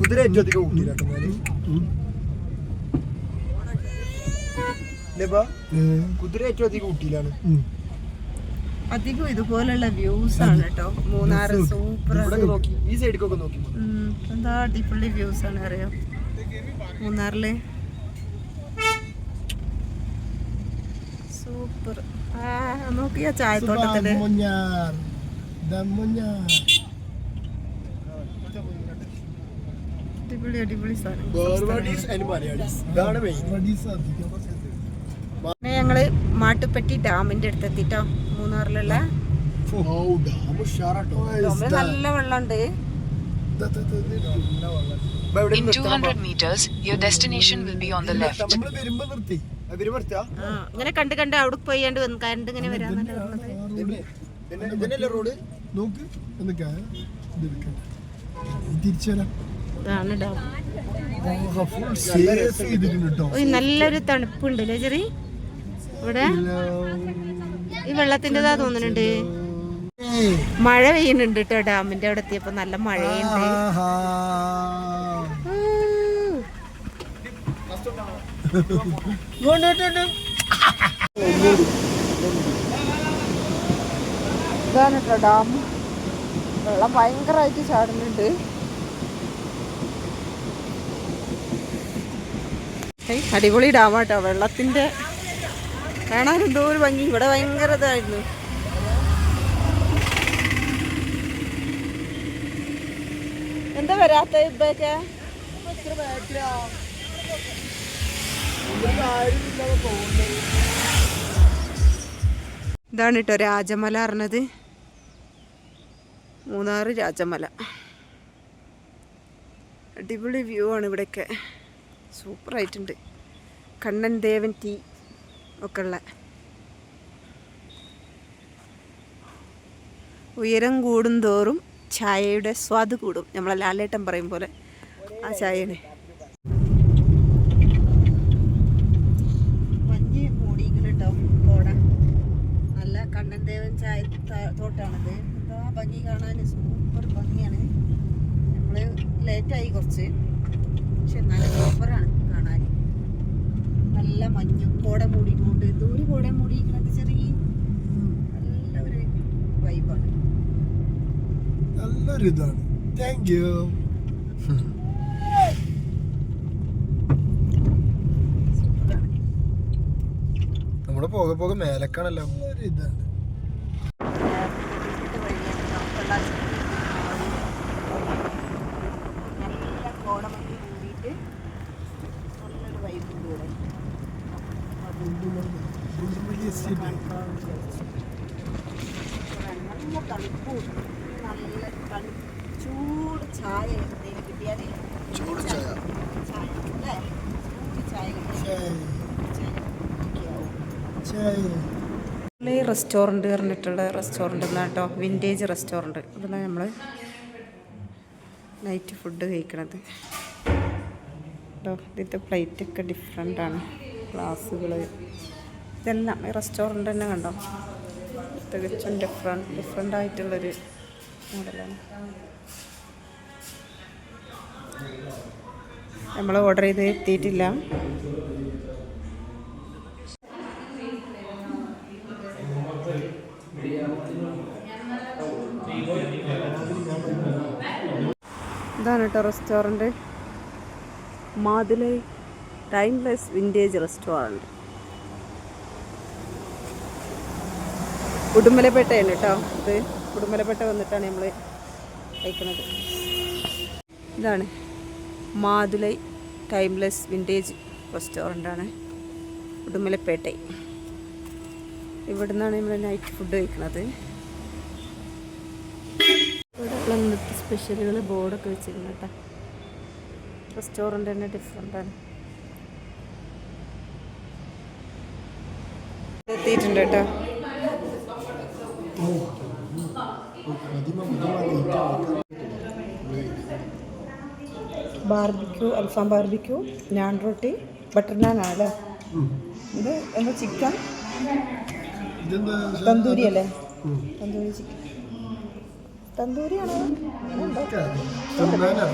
കുതിര ഏറ്റവും അധികം ഊട്ടിയിലാട്ടോ കുതിര ഏറ്റവും അധികം ഊട്ടിയിലാണ് അധികം ഇതുപോലുള്ള വ്യൂസ് ആണ് കേട്ടോ. മൂന്നാർ സൂപ്പർ. നോക്കി ഈ സൈഡിലേക്കൊക്കെ നോക്കി എന്താ അടിപൊളി വ്യൂസ് ആണ് അറിയാം മൂന്നാറില്. സൂപ്പർ. നോക്കിയാ ചായത്തോട്ടത്തില് അടിപൊളി അടിപൊളി സാധനം. ഞങ്ങള് മാട്ടുപ്പെട്ടി ഡാമിന്റെ അടുത്തെത്തിട്ടോ. മൂന്നാറിലുള്ള നല്ല വെള്ളമുണ്ട്. In 200 meters, your destination will be on the left. ഇങ്ങനെ കണ്ട് കണ്ട് അവിടെ പോയാണ്ട് കണ്ട് ഇങ്ങനെ വരാന്നല്ലേ നല്ലൊരു തണുപ്പുണ്ടല്ലേ ചെറി ഇവിടെ. ഈ വെള്ളത്തിൻ്റെതാ തോന്നുന്നുണ്ട്. മഴ പെയ്യുന്നുണ്ട് കേട്ടോ. ഡാമിന്റെ അവിടെ എത്തിയപ്പോ നല്ല മഴയുണ്ട്. ഇതാണ് കേട്ടോ ഡാം. വെള്ളം ഭയങ്കരമായിട്ട് ചാടുന്നുണ്ട്. അടിപൊളി ഡാമാട്ടോ. വെള്ളത്തിന്റെ കാണാൻ എന്തോ ഒരു ഭംഗി. ഇവിടെ ഭയങ്കര ഇതായിരുന്നു. എന്താ വരാത്ത ഇപ്പൊക്കെ? ഇതാണ് കേട്ടോ രാജമല പറഞ്ഞത്. മൂന്നാർ രാജമല. അടിപൊളി വ്യൂ ആണ് ഇവിടെയൊക്കെ. സൂപ്പറായിട്ടുണ്ട്. കണ്ണൻ ദേവൻ ടീ ഒക്കെ ഉള്ള. ഉയരം കൂടും തോറും ചായയുടെ സ്വാദ് കൂടും. നമ്മളെ ലാലേട്ടൻ പറയും പോലെ ആ ചായയാണ്. മഞ്ഞ് മൂടിയിരിക്കുന്നു കേട്ടോ കോട. നല്ല കണ്ണൻ ദേവൻ ചായ തോട്ടാണിത്. എന്താ ഭംഗി കാണാൻ. സൂപ്പർ ഭംഗിയാണ്. നമ്മൾ ലേറ്റായി കുറച്ച്, പക്ഷെ നല്ല സൂപ്പറാണ് കാണാൻ. നല്ല മഞ്ഞും കോട മൂടിയിട്ടുണ്ട്. ദൂരെ കോട മൂടിയിരിക്കുന്നത് ചെറിയ നല്ല ഒരു വൈബാണ്. നല്ലൊരു ഇതാണ്. Thank you. നമ്മള് പോകെ പോകെ മേലക്കാണല്ലോ. ഒരു ഇതാണ്. നല്ല കോടമഞ്ഞ് കൂടിയിട്ട് നല്ലൊരു വൈബുണ്ട് ഇവിടെ. നല്ല തണുപ്പും നല്ല ചൂട് ചായ കിട്ടിയാല്. ചൂട് ചായ അല്ലേ? ചൂട് ചായ. റെസ്റ്റോറൻറ്റ് പറഞ്ഞിട്ടുള്ള റെസ്റ്റോറൻറ്റ് എന്നാട്ടോ. Vintage restaurant. ഇവിടെ നമ്മൾ നൈറ്റ് ഫുഡ് കഴിക്കണത് കേട്ടോ. ഇതിൻ്റെ പ്ലേറ്റൊക്കെ ഡിഫറെൻ്റാണ്. ഗ്ലാസ്സുകൾ ഇതെല്ലാം ഈ റെസ്റ്റോറൻറ്റ് തന്നെ കണ്ടോ. തികച്ചും ഡിഫറെൻ്റ് ആയിട്ടുള്ളൊരു മോഡലാണ്. നമ്മൾ ഓർഡർ ചെയ്ത് എത്തിയിട്ടില്ല. ഇതാണ് കേട്ടോ റെസ്റ്റോറൻറ്റ്. മാതുലൈ ടൈംലെസ് വിൻറ്റേജ് റെസ്റ്റോറൻറ്റ്. ഉടുമലപ്പേട്ടയാണ് കേട്ടോ ഇത്. ഉടുമലപ്പേട്ട വന്നിട്ടാണ് നമ്മൾ കഴിക്കുന്നത്. ഇതാണ് മാതുലൈ ടൈംലെസ് വിൻറ്റേജ് റെസ്റ്റോറൻ്റാണ് ഉടുമലപ്പേട്ട. ഇവിടെ നിന്നാണ് നമ്മൾ നൈറ്റ് ഫുഡ് കഴിക്കുന്നത്. ഇവിടെ ഇന്നത്തെ സ്പെഷ്യലുകൾ ബോർഡൊക്കെ വെച്ചിരുന്നു കേട്ടോ. റെസ്റ്റോറൻറ്റ് തന്നെ ഡിഫറെൻ്റാണ്. എത്തിയിട്ടുണ്ട് കേട്ടോ. ബാർബിക്യൂ, അൽഫാം ബാർബിക്യൂ, നാൻ റൊട്ടി, ബട്ടർ നാൻ ആണല്ലേ. ഇത് എന്താ ചിക്കൻ തന്തൂരി അല്ലേ? തന്തൂരി ചിക്കൻ. തന്തൂരിയാണോ? തിന്നാനറിയാം